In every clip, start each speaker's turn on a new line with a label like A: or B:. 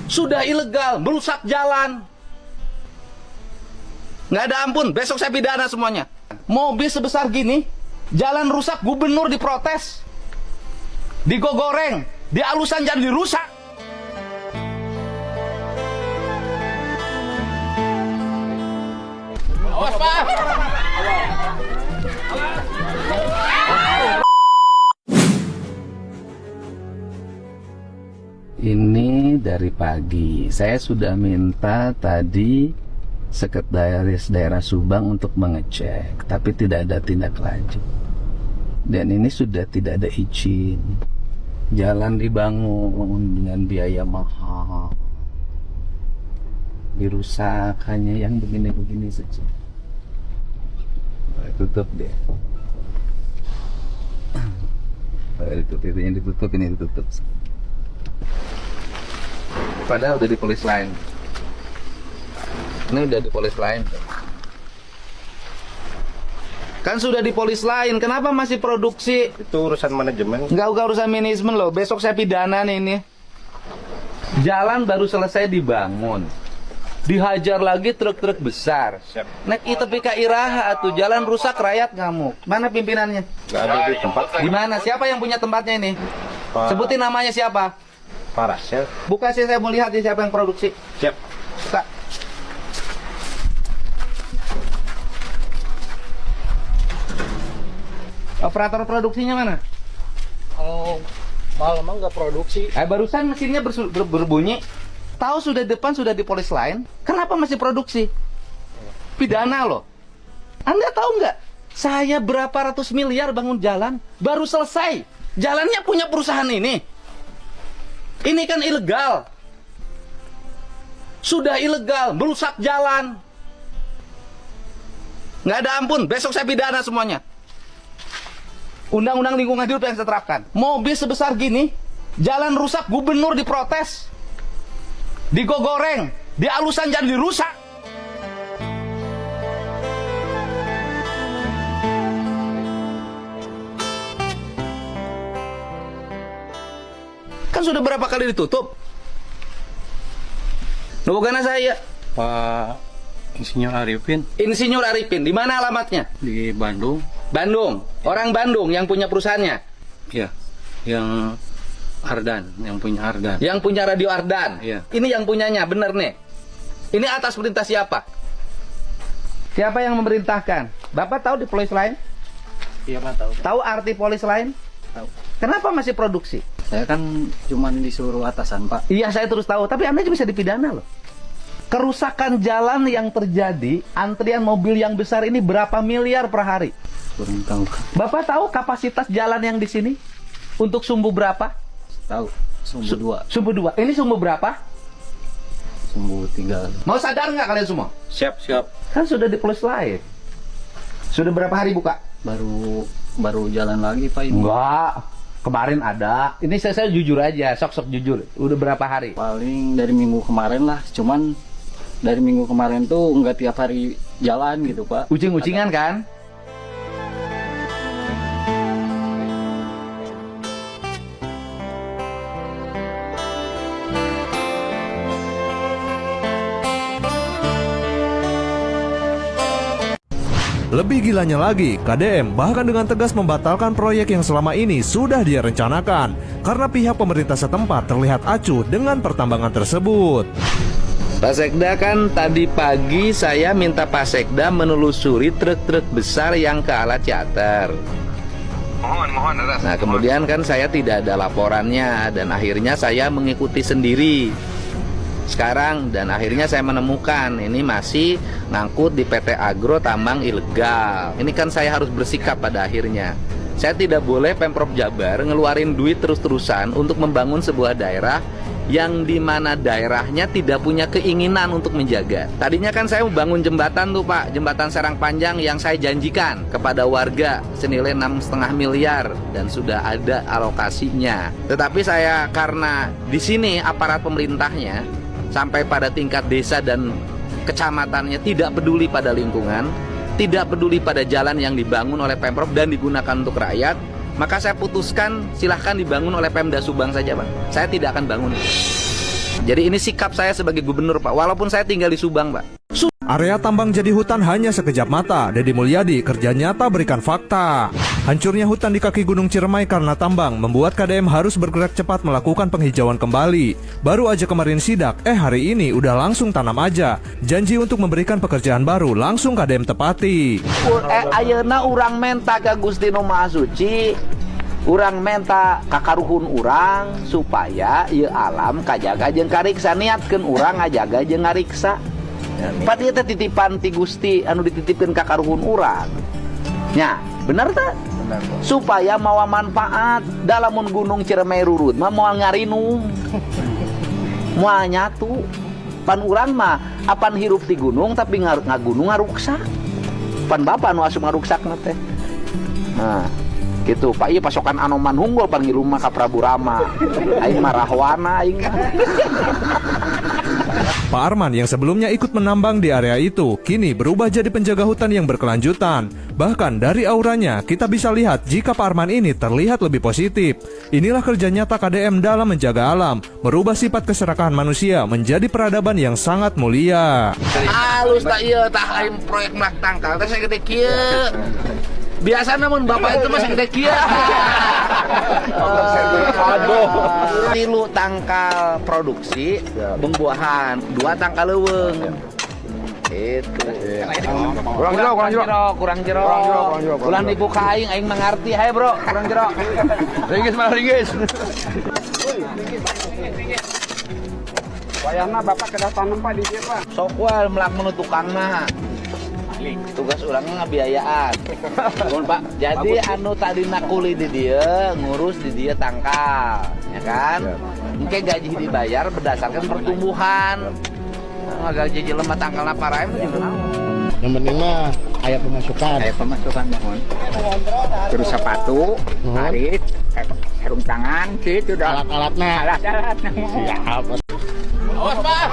A: Sudah ilegal, merusak jalan. Nggak ada ampun, besok saya pidana semuanya. Mobil sebesar gini, jalan rusak, gubernur diprotes. Digogoreng, dialusan jadi dirusak. Awas, Pak. Ini dari pagi. Saya sudah minta tadi Sekretaris Daerah Subang untuk mengecek, tapi tidak ada tindak lanjut. Dan ini sudah tidak ada izin. Jalan dibangun dengan biaya mahal. Dirusak hanya yang begini-begini saja. Tutup deh. Ditutup, ini ditutup, ini ditutup. Padahal udah di polis lain. Ini udah di polis lain. Kan sudah di polis lain, kenapa masih produksi?
B: Itu urusan manajemen.
A: Enggak urusan manajemen loh, besok saya pidana nih ini. Jalan baru selesai dibangun. Dihajar lagi truk-truk besar.
B: Siap.
A: Nek itu PK Iraha tuh jalan rusak rakyat ngamuk. Mana pimpinannya?
B: Nggak ada di tempat.
A: Di mana? Siapa yang punya tempatnya ini?
B: Pak.
A: Sebutin namanya siapa?
B: Parah, Chef.
A: Buka sih, saya mau lihat nih siapa yang produksi.
B: Siap.
A: Buka. Operator produksinya mana?
B: Oh, malam nggak produksi.
A: Barusan mesinnya berbunyi. Tahu sudah depan sudah di polis lain, kenapa masih produksi? Pidana loh. Anda tahu nggak? Saya berapa ratus miliar bangun jalan, baru selesai. Jalannya punya perusahaan ini. Ini kan ilegal. Sudah ilegal, merusak jalan. Nggak ada ampun, besok saya pidana semuanya. Undang-undang lingkungan hidup yang saya terapkan. Mobil sebesar gini, jalan rusak, gubernur diprotes. Digogoreng, dialusan jadi dirusak. Kan sudah berapa kali ditutup? Bukan saya.
B: Pak Insinyur Arifin
A: Insinyur Arifin, di mana alamatnya?
B: di Bandung.
A: Bandung. Orang Bandung yang punya perusahaannya.
B: Ya, yang Ardan, yang punya Ardan.
A: Yang punya Radio Ardan.
B: Iya.
A: Ini yang punyanya, bener nih. Ini atas perintah siapa? Siapa yang memerintahkan? Bapak tahu di polis lain?
B: Iya, Pak, tahu.
A: Tahu arti polis lain?
B: Tahu.
A: Kenapa masih produksi?
B: Saya kan cuman disuruh atasan, Pak.
A: Iya, saya terus tahu, tapi Anda juga bisa dipidana loh. Kerusakan jalan yang terjadi, antrian mobil yang besar ini berapa miliar per hari?
B: Kurang tahu.
A: Bapak tahu kapasitas jalan yang di sini? Untuk sumbu berapa?
B: Tahu. Sumbu 2.
A: Sumbu 2. Ini sumbu berapa?
B: Sumbu 3.
A: Mau sadar nggak kalian semua?
B: Siap, siap.
A: Kan sudah di polis lain. Sudah berapa hari buka?
B: Baru jalan lagi, Pak, ini.
A: Enggak. Kemarin ada. Ini saya jujur aja, sok-sok jujur. Udah berapa hari?
B: Paling dari minggu kemarin lah. Cuman dari minggu kemarin tuh nggak tiap hari jalan gitu, Pak.
A: Ucing-ucingan kan?
C: Lebih gilanya lagi, KDM bahkan dengan tegas membatalkan proyek yang selama ini sudah dia rencanakan karena pihak pemerintah setempat terlihat acuh dengan pertambangan tersebut.
A: Pak Sekda, kan tadi pagi saya minta Pak Sekda menelusuri truk-truk besar yang ke arah Ciater.
D: Mohon atas.
A: Nah, kemudian kan saya tidak ada laporannya dan akhirnya saya mengikuti sendiri. Sekarang dan akhirnya saya menemukan ini masih ngangkut di PT Agro tambang ilegal. Ini kan saya harus bersikap pada akhirnya. Saya tidak boleh Pemprov Jabar ngeluarin duit terus-terusan untuk membangun sebuah daerah yang dimana daerahnya tidak punya keinginan untuk menjaga. Tadinya kan saya mau bangun jembatan tuh, Pak, jembatan Serang Panjang yang saya janjikan kepada warga senilai 6,5 miliar dan sudah ada alokasinya. Tetapi saya karena di sini aparat pemerintahnya sampai pada tingkat desa dan kecamatannya tidak peduli pada lingkungan, tidak peduli pada jalan yang dibangun oleh Pemprov dan digunakan untuk rakyat, maka saya putuskan silahkan dibangun oleh Pemda Subang saja, Bang. Saya tidak akan bangun. Jadi ini sikap saya sebagai gubernur, Pak. Walaupun saya tinggal di Subang, Pak.
C: Area tambang jadi hutan hanya sekejap mata. Deddy Mulyadi kerja nyata berikan fakta. Hancurnya hutan di kaki Gunung Ciremai karena tambang membuat KDM harus bergerak cepat melakukan penghijauan kembali. Baru aja kemarin sidak, hari ini udah langsung tanam aja. Janji untuk memberikan pekerjaan baru langsung KDM tepati.
A: Ayeuna urang menta ka Gusti Nu Maha Suci, urang menta kakaruhun urang supaya ieu alam kajaga jeung kariksa, niatkeun urang ngajaga jeung ngariksa. Pak dia titipan ti Gusti anu dititipkeun ka karuhun urang. Nya, bener tak? Bener. Supaya mawa manfaat dalamun Gunung Ciremai rurut mah moal ngarinung. Moal nyatu. Pan urang mah apan hirup di gunung tapi ngagunung ngaruksa. Pan bapa nu asup ngaruksakna teh. Nah, gitu Pak ieu pasokan Anoman Hunggul pan ngilu mah ka Prabu Rama. Aing mah rahwana aing mah.
C: Pak Arman yang sebelumnya ikut menambang di area itu, kini berubah jadi penjaga hutan yang berkelanjutan. Bahkan dari auranya, kita bisa lihat jika Pak Arman ini terlihat lebih positif. Inilah kerja nyata KDM dalam menjaga alam, merubah sifat keserakahan manusia menjadi peradaban yang sangat mulia.
A: Halus tak ieu tah lain proyek melak tangkal teh saya gede kieu. Biasa namun bapak itu masih gede kieu. Tilu tangkal produksi bumbuahan, 2 tangkal leuweung. Itu. Kurang jero. Ulang dibuka aing mengerti. Hai bro, kurang jero. Ringgis malah ringgis.
E: Wayahna bapak kedah tanam Pak di dieu Pak.
A: Sok wae melak menu tukangna. Tugas urang ngabiayaan. Pak, jadi anu tadina kuli di dia ngurus di dia tangkal, ya kan? Engke gaji dibayar berdasarkan pertumbuhan. Gaji jelema tangkalna paraem juga.
F: Yang penting mah aya pemasukan.
E: Aya pemasukan mohon. Terus sepatu, tarik, sarung tangan, gitu dah.
F: Alat-alatnya.
E: Alat-alatnya.
F: Siap.
A: Awas, Pak.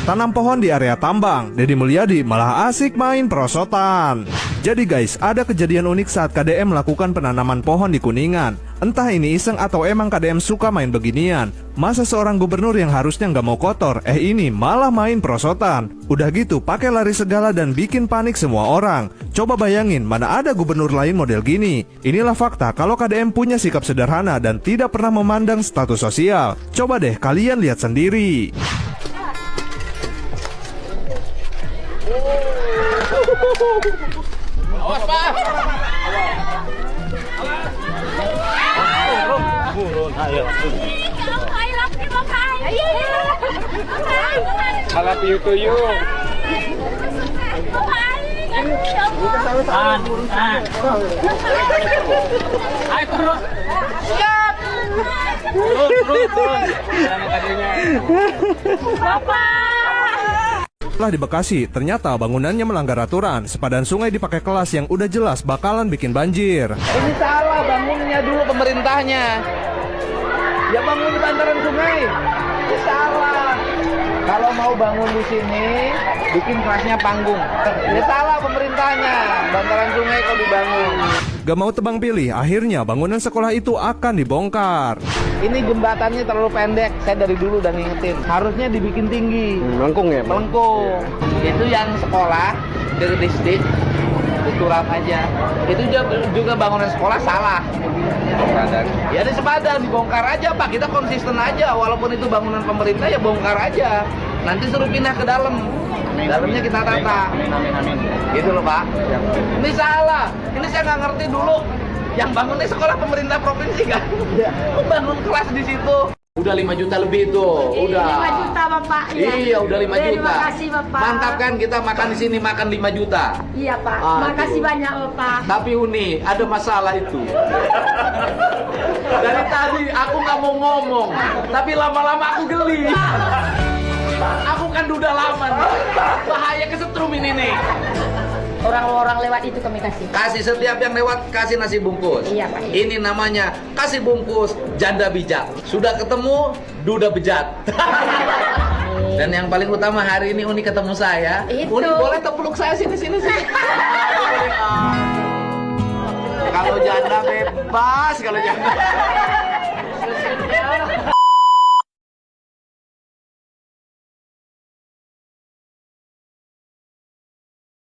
C: Tanam pohon di area tambang, Deddy Mulyadi malah asik main perosotan. Jadi guys, ada kejadian unik saat KDM melakukan penanaman pohon di Kuningan. Entah ini iseng atau emang KDM suka main beginian. Masa seorang gubernur yang harusnya nggak mau kotor, ini malah main perosotan. Udah gitu pakai lari segala dan bikin panik semua orang. Coba bayangin, mana ada gubernur lain model gini. Inilah fakta kalau KDM punya sikap sederhana dan tidak pernah memandang status sosial. Coba deh kalian lihat sendiri.
A: Awas, Pak.
E: I love you to you. Ayo turun. Siap. Turun.
C: Setelah di Bekasi, ternyata bangunannya melanggar aturan. Sepadan sungai dipakai kelas yang udah jelas bakalan bikin banjir.
A: Ini salah bangunnya dulu pemerintahnya. Ya bangun di bantaran sungai. Ini salah. Kalau mau bangun di sini, bikin kelasnya panggung. Ini salah pemerintahnya. Bantaran sungai kalau dibangun.
C: Gak mau tebang pilih, akhirnya bangunan sekolah itu akan dibongkar.
A: Ini jembatannya terlalu pendek. Saya dari dulu udah ngingetin. Harusnya dibikin tinggi.
F: Melengkung ya?
A: Melengkung. Itu yang sekolah dari distrik turap aja. Itu juga bangunan sekolah salah. Ya di Sepadan dibongkar aja Pak. Kita konsisten aja. Walaupun itu bangunan pemerintah ya bongkar aja. Nanti suruh pindah ke dalam. Dalamnya kita tata.
E: Amin.
A: Gitu loh Pak. Ini salah. Ini saya nggak ngerti dulu. Yang bangunnya sekolah pemerintah provinsi kan? Bangun kelas di situ. Udah 5 juta lebih tuh. Udah.
G: 5 juta Bapak.
A: Iya, udah 5 juta.
G: Terima kasih Bapak.
A: Mantap kan kita makan di sini makan 5 juta.
G: Iya Pak. Makasih banyak Bapak.
A: Tapi Uni, ada masalah itu. Dari tadi aku nggak mau ngomong, tapi lama-lama aku geli. Aku kan udah lama nih. Bahaya kesetrum ini nih.
G: Orang-orang lewat itu kami kasih.
A: Kasih setiap yang lewat kasih nasi bungkus.
G: Iya, Pak.
A: Ini namanya kasih bungkus janda bijak. Sudah ketemu duda bejat. Dan yang paling utama hari ini Uni ketemu saya.
G: Itu.
A: Uni boleh peluk saya sini. Kalau janda bebas, kalau janda.